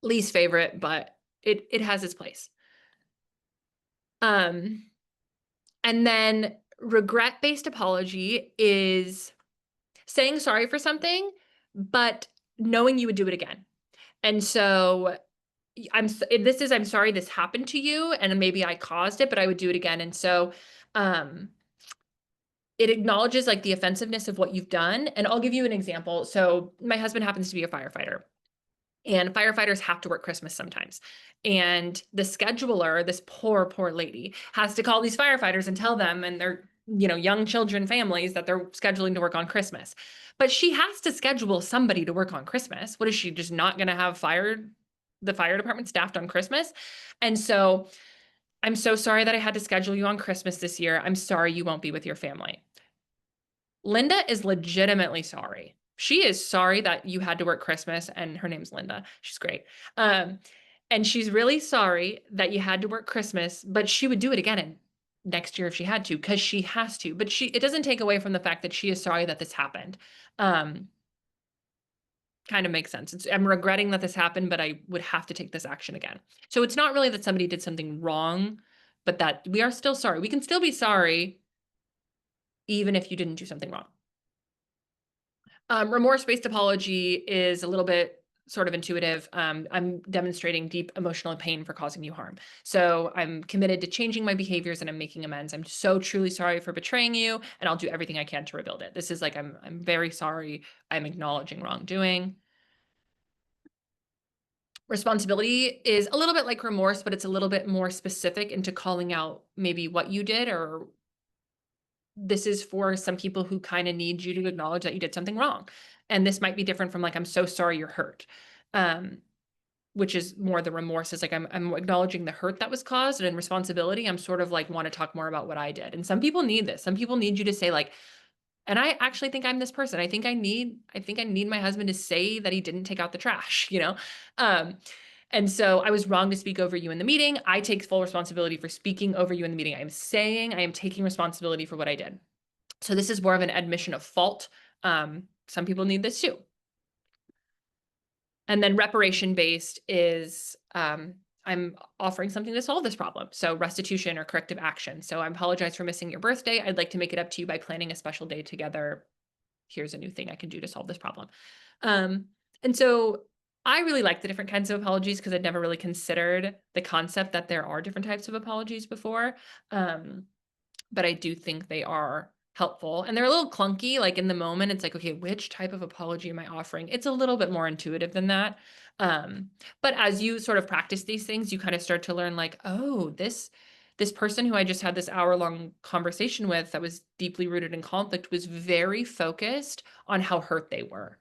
Least favorite, but it has its place. And then regret-based apology is saying sorry for something, but knowing you would do it again. And so I'm sorry this happened to you and maybe I caused it, but I would do it again. And so it acknowledges like the offensiveness of what you've done. And I'll give you an example. So my husband happens to be a firefighter, and firefighters have to work Christmas sometimes. And the scheduler, this poor lady, has to call these firefighters and tell them and their young children, families, that they're scheduling to work on Christmas. But she has to schedule somebody to work on Christmas. What is she just not going to have the fire department staffed on Christmas? And so, I'm so sorry that I had to schedule you on Christmas this year. I'm sorry you won't be with your family. Linda is legitimately sorry. She is sorry that you had to work Christmas, and her name's Linda. She's great. And she's really sorry that you had to work Christmas, but she would do it again next year if she had to, because she has to. But it doesn't take away from the fact that she is sorry that this happened. Kind of makes sense. I'm regretting that this happened, but I would have to take this action again. So it's not really that somebody did something wrong, but that we are still sorry. We can still be sorry even if you didn't do something wrong. Remorse-based apology is a little bit sort of intuitive. I'm demonstrating deep emotional pain for causing you harm. So I'm committed to changing my behaviors and I'm making amends. I'm so truly sorry for betraying you, and I'll do everything I can to rebuild it. This is like, I'm very sorry. I'm acknowledging wrongdoing. Responsibility is a little bit like remorse, but it's a little bit more specific into calling out maybe what you did, or this is for some people who kind of need you to acknowledge that you did something wrong. And this might be different from like, I'm so sorry you're hurt, which is more the remorse. Is like, I'm acknowledging the hurt that was caused, and in responsibility, I'm sort of like want to talk more about what I did. And some people need this. Some people need you to say like, and I actually think I'm this person. I think I need my husband to say that he didn't take out the trash, And so I was wrong to speak over you in the meeting. I take full responsibility for speaking over you in the meeting. I am taking responsibility for what I did. So this is more of an admission of fault. Some people need this too. And then reparation-based is, I'm offering something to solve this problem. So restitution or corrective action. So I apologize for missing your birthday. I'd like to make it up to you by planning a special day together. Here's a new thing I can do to solve this problem. And so I really like the different kinds of apologies because I'd never really considered the concept that there are different types of apologies before. But I do think they are helpful, and they're a little clunky. Like in the moment, it's like, okay, which type of apology am I offering? It's a little bit more intuitive than that. But as you sort of practice these things, you kind of start to learn like, oh, this person who I just had this hour-long conversation with that was deeply rooted in conflict was very focused on how hurt they were.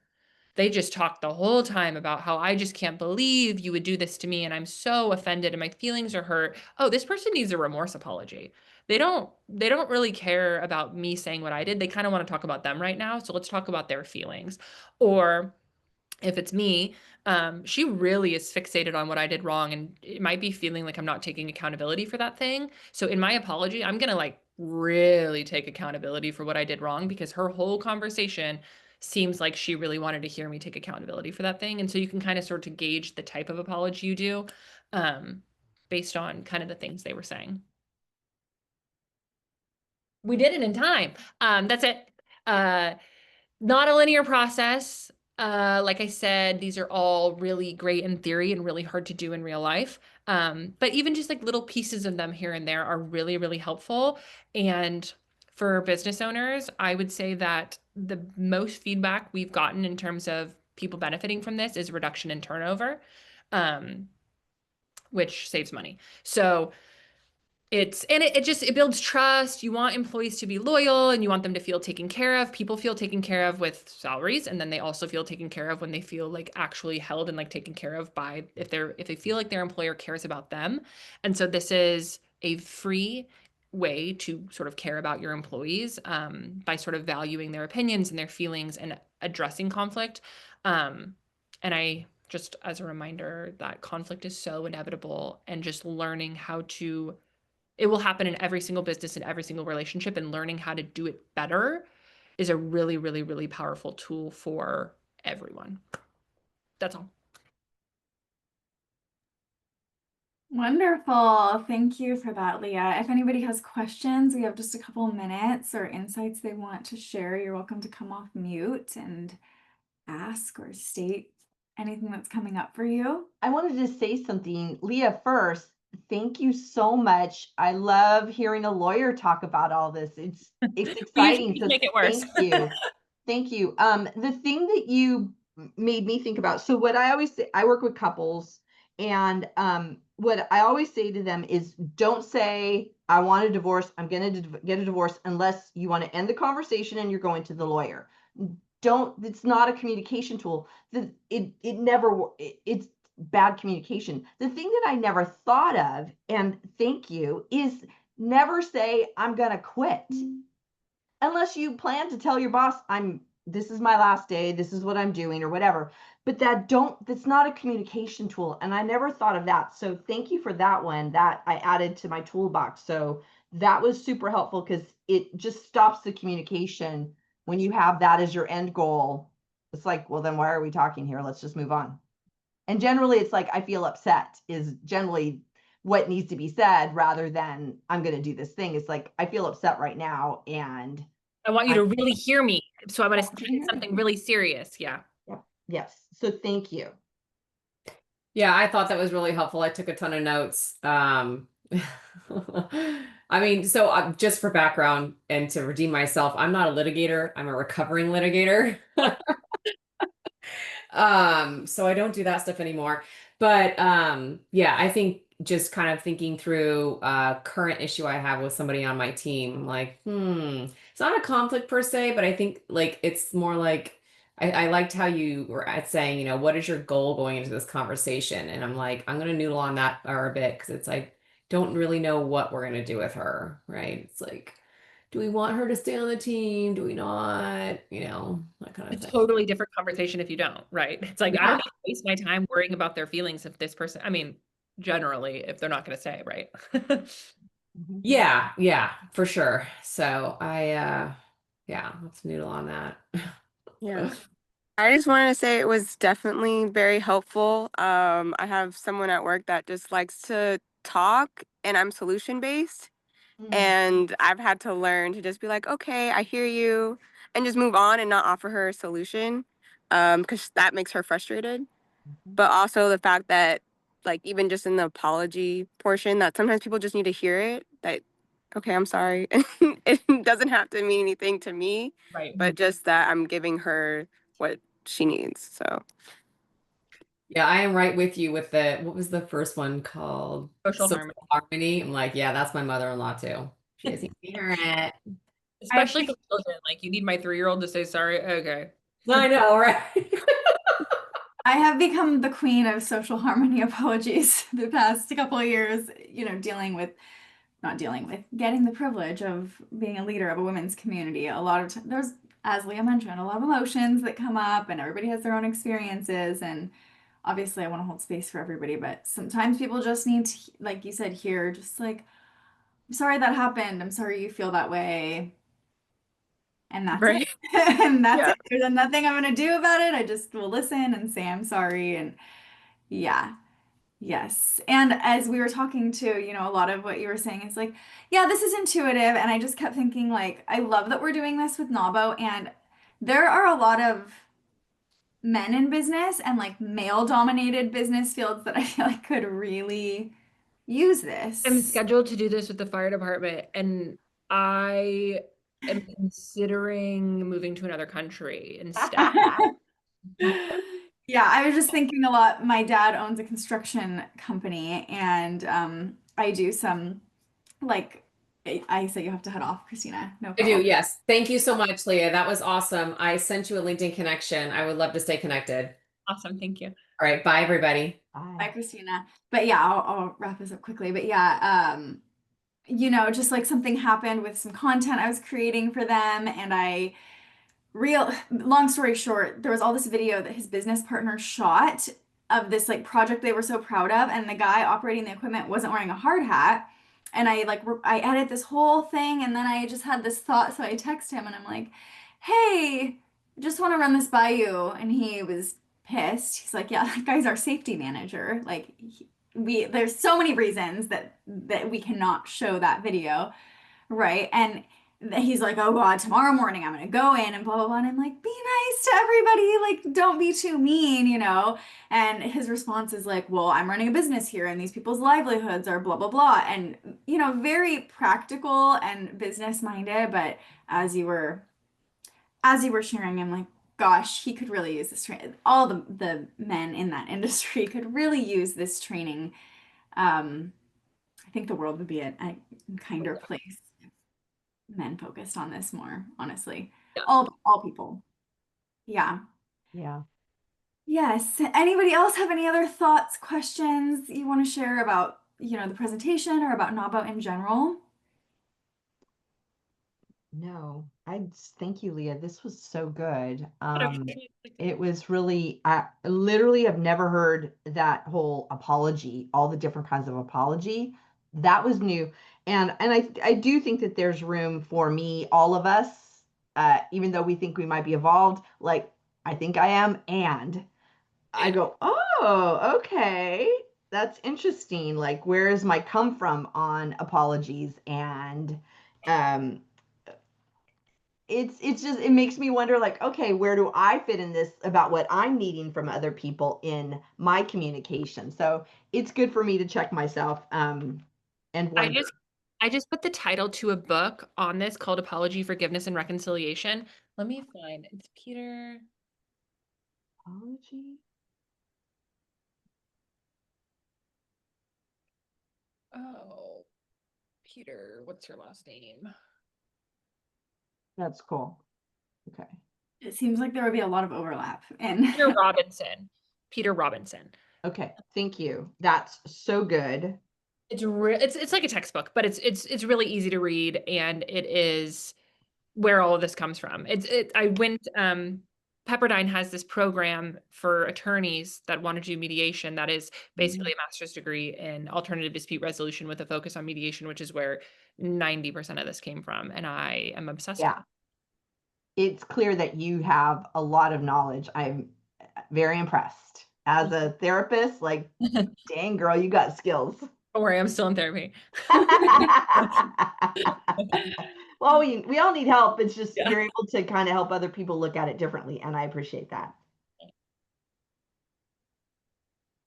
They just talked the whole time about how I just can't believe you would do this to me, and I'm so offended and my feelings are hurt. Oh, this person needs a remorse apology. They don't really care about me saying what I did. They kind of want to talk about them right now. So let's talk about their feelings. Or if it's me, she really is fixated on what I did wrong, and it might be feeling like I'm not taking accountability for that thing. So in my apology, I'm going to like really take accountability for what I did wrong, because her whole conversation seems like she really wanted to hear me take accountability for that thing. And so you can kind of sort of gauge the type of apology you do based on kind of the things they were saying. We did it in time. That's it. Not a linear process. Like I said, these are all really great in theory and really hard to do in real life. But even just like little pieces of them here and there are really, really helpful. And for business owners, I would say that the most feedback we've gotten in terms of people benefiting from this is reduction in turnover, which saves money. So it builds trust. You want employees to be loyal and you want them to feel taken care of. People feel taken care of with salaries, and then they also feel taken care of when they feel like actually held and like taken care of by if they feel like their employer cares about them. And so this is a free way to sort of care about your employees by sort of valuing their opinions and their feelings and addressing conflict. And I just, as a reminder, that conflict is so inevitable, and just learning how to it will happen in every single business and every single relationship, and learning how to do it better is a really, really, really powerful tool for everyone. That's all. Wonderful. Thank you for that, Leah. If anybody has questions, we have just a couple minutes, or insights they want to share, you're welcome to come off mute and ask or state anything that's coming up for you. I wanted to say something, Leah, first. Thank you so much. I love hearing a lawyer talk about all this. It's exciting. We So make it worse. thank you. Thank you. The thing that you made me think about, so what I always say, I work with couples, and what I always say to them is, don't say, I want a divorce, I'm going to get a divorce, unless you want to end the conversation and you're going to the lawyer. It's not a communication tool. It's bad communication. The thing that I never thought of, and thank you, is never say, I'm going to quit. Unless you plan to tell your boss, this is my last day, this is what I'm doing, or whatever. But that's not a communication tool. And I never thought of that. So thank you for that one that I added to my toolbox. So that was super helpful, because it just stops the communication when you have that as your end goal. It's like, well, then why are we talking here? Let's just move on. And generally it's like, I feel upset is generally what needs to be said, rather than I'm going to do this thing. It's like, I feel upset right now, and I want you to really hear me. So I'm going to hear say something really serious. Yeah. yes. So thank you. Yeah, I thought that was really helpful. I took a ton of notes. I mean, so just for background and to redeem myself, I'm not a litigator. I'm a recovering litigator. So I don't do that stuff anymore. But yeah, I think just kind of thinking through current issue I have with somebody on my team, I'm like, it's not a conflict per se, but I think like it's more like I liked how you were at saying, what is your goal going into this conversation? And I'm like, I'm gonna noodle on that a bit, because it's like, don't really know what we're gonna do with her, right? It's like, do we want her to stay on the team? Do we not? That kind of A thing. totally different conversation if you don't, right? It's like, I don't need to waste my time worrying about their feelings if this person, I mean, generally, if they're not going to say, right? Yeah, for sure. So let's noodle on that. Yeah. I just wanted to say it was definitely very helpful. I have someone at work that just likes to talk, and I'm solution based. And I've had to learn to just be like, okay, I hear you, and just move on and not offer her a solution, because that makes her frustrated. But also the fact that, like, even just in the apology portion, that sometimes people just need to hear it, that, okay, I'm sorry. It doesn't have to mean anything to me, Right. but just that I'm giving her what she needs. So Yeah, I am right with you with what was the first one called? Social harmony. I'm like, yeah, that's my mother-in-law too. She doesn't hear it. Especially for children. Like, you need my 3-year-old to say sorry. Okay. I know, right? I have become the queen of social harmony apologies the past couple of years, getting the privilege of being a leader of a women's community. A lot of there's, as Leah mentioned, a lot of emotions that come up, and everybody has their own experiences. And obviously I want to hold space for everybody, but sometimes people just need to, like you said, hear just like, I'm sorry that happened. I'm sorry you feel that way. and that's Right. it. And that's Yeah. it. There's nothing I'm gonna do about it. I just will listen and say I'm sorry. And yeah. Yes. And as we were talking to, a lot of what you were saying is like, yeah, this is intuitive. And I just kept thinking, like, I love that we're doing this with NAWBO. And there are a lot of men in business and like male dominated business fields that I feel like could really use this. I'm scheduled to do this with the fire department, and I am considering moving to another country instead. Yeah, I was just thinking a lot. My dad owns a construction company, and I do some like I say you have to head off, Christina. No I problem. do, yes. Thank you so much, Leah. That was awesome. I sent you a LinkedIn connection. I would love to stay connected. Awesome. Thank you. All right, bye, everybody. Bye, Bye. Christina. But yeah, I'll wrap this up quickly. But yeah, just like something happened with some content I was creating for them, and long story short, there was all this video that his business partner shot of this like project they were so proud of, and the guy operating the equipment wasn't wearing a hard hat. And I edit this whole thing, and then I just had this thought, so I text him and I'm like, "Hey, just want to run this by you." And he was pissed. He's like, "Yeah, that guy's our safety manager. Like, there's so many reasons that we cannot show that video." Right. And he's like, "Oh God, tomorrow morning I'm gonna go in and blah blah blah." And I'm like, "Be nice to everybody, like don't be too mean." And his response is like, "Well, I'm running a business here and these people's livelihoods are blah blah blah." And very practical and business minded, but as you were sharing, I'm like, gosh, he could really use this training. All the men in that industry could really use this training. I think the world would be a kinder place if men focused on this more, honestly. Yeah. All people. Yeah. Yeah. Yes. Anybody else have any other thoughts, questions you want to share about, the presentation or about NAWBO in general? No, thank you, Leah. This was so good. Whatever. It was really, I literally have never heard that whole apology, all the different kinds of apology. That was new. And I do think that there's room for me, all of us, even though we think we might be evolved, like I think I am, and I go, oh, okay. That's interesting. Like, where is my come from on apologies? And um it's just it makes me wonder, like, okay, where do I fit in this about what I'm needing from other people in my communication? So it's good for me to check myself and I wonder. just put the title to a book on this called Apology, Forgiveness, and Reconciliation. Let me find it's Peter. Apology. Oh, Peter, what's your last name? That's cool. Okay. It seems like there would be a lot of overlap in Peter Robinson. Peter Robinson. Okay. Thank you. That's so good. It's like a textbook, but it's really easy to read, and it is where all of this comes from. I went Pepperdine has this program for attorneys that want to do mediation that is basically a master's degree in alternative dispute resolution with a focus on mediation, which is where 90% of this came from, and I am obsessed with Yeah. It's clear that you have a lot of knowledge. I'm very impressed. As a therapist, like, it. dang girl, you got skills. Don't worry, I'm still in therapy. Well, we all need help. It's just Yeah. you're able to kind of help other people look at it differently, and I appreciate that.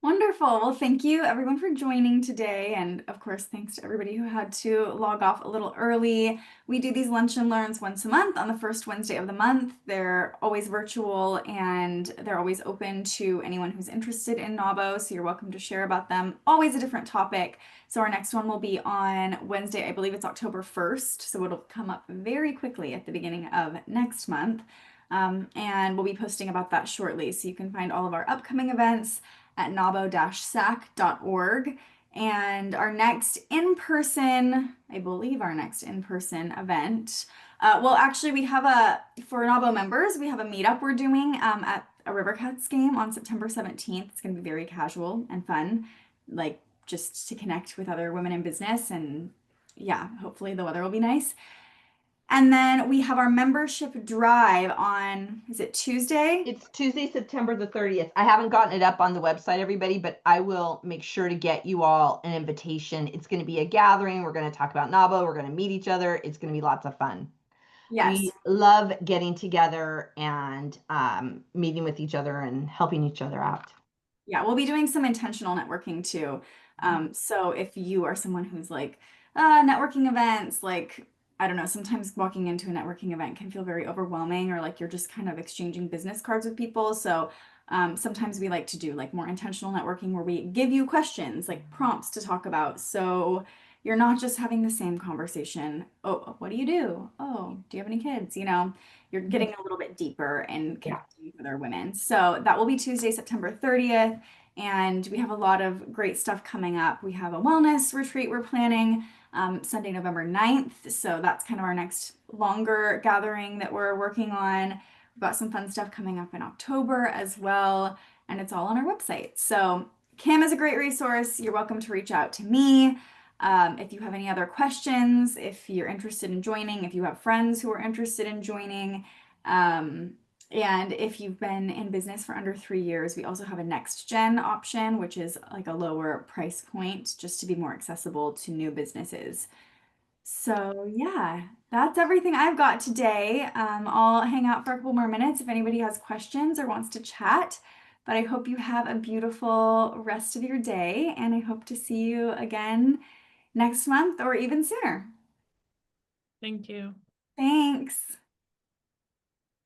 Wonderful. Well, thank you everyone for joining today. And of course, thanks to everybody who had to log off a little early. We do these lunch and learns once a month on the first Wednesday of the month. They're always virtual and they're always open to anyone who's interested in NAWBO. So you're welcome to share about them. Always a different topic. So our next one will be on Wednesday. I believe it's October 1st. So it'll come up very quickly at the beginning of next month. And we'll be posting about that shortly. So you can find all of our upcoming events at nawbo-sac.org. And our next in-person, I believe our next in-person event, actually we have for NAWBO members, we have a meetup we're doing at a Rivercats game on September 17th. It's going to be very casual and fun, like just to connect with other women in business. And yeah, hopefully the weather will be nice. And then we have our membership drive on, is it Tuesday? It's Tuesday, September the 30th. I haven't gotten it up on the website, everybody, but I will make sure to get you all an invitation. It's going to be a gathering. We're going to talk about NAWBO. We're going to meet each other. It's going to be lots of fun. Yes. We love getting together and meeting with each other and helping each other out. Yeah, we'll be doing some intentional networking too. So if you are someone who's like, networking events, like, I don't know, sometimes walking into a networking event can feel very overwhelming, or like you're just kind of exchanging business cards with people. So sometimes we like to do like more intentional networking where we give you questions, like prompts to talk about. So you're not just having the same conversation. Oh, what do you do? Oh, do you have any kids? You know, you're getting a little bit deeper and connecting with other women. So that will be Tuesday, September 30th. And we have a lot of great stuff coming up. We have a wellness retreat we're planning Sunday, November 9th. So that's kind of our next longer gathering that we're working on. We've got some fun stuff coming up in October as well. And it's all on our website. So Cam is a great resource. You're welcome to reach out to me. If you have any other questions, if you're interested in joining, if you have friends who are interested in joining, and if you've been in business for under 3 years, we also have a next gen option, which is like a lower price point just to be more accessible to new businesses. So yeah, that's everything I've got today. I'll hang out for a couple more minutes if anybody has questions or wants to chat. But I hope you have a beautiful rest of your day, and I hope to see you again next month or even sooner. Thank you. Thanks.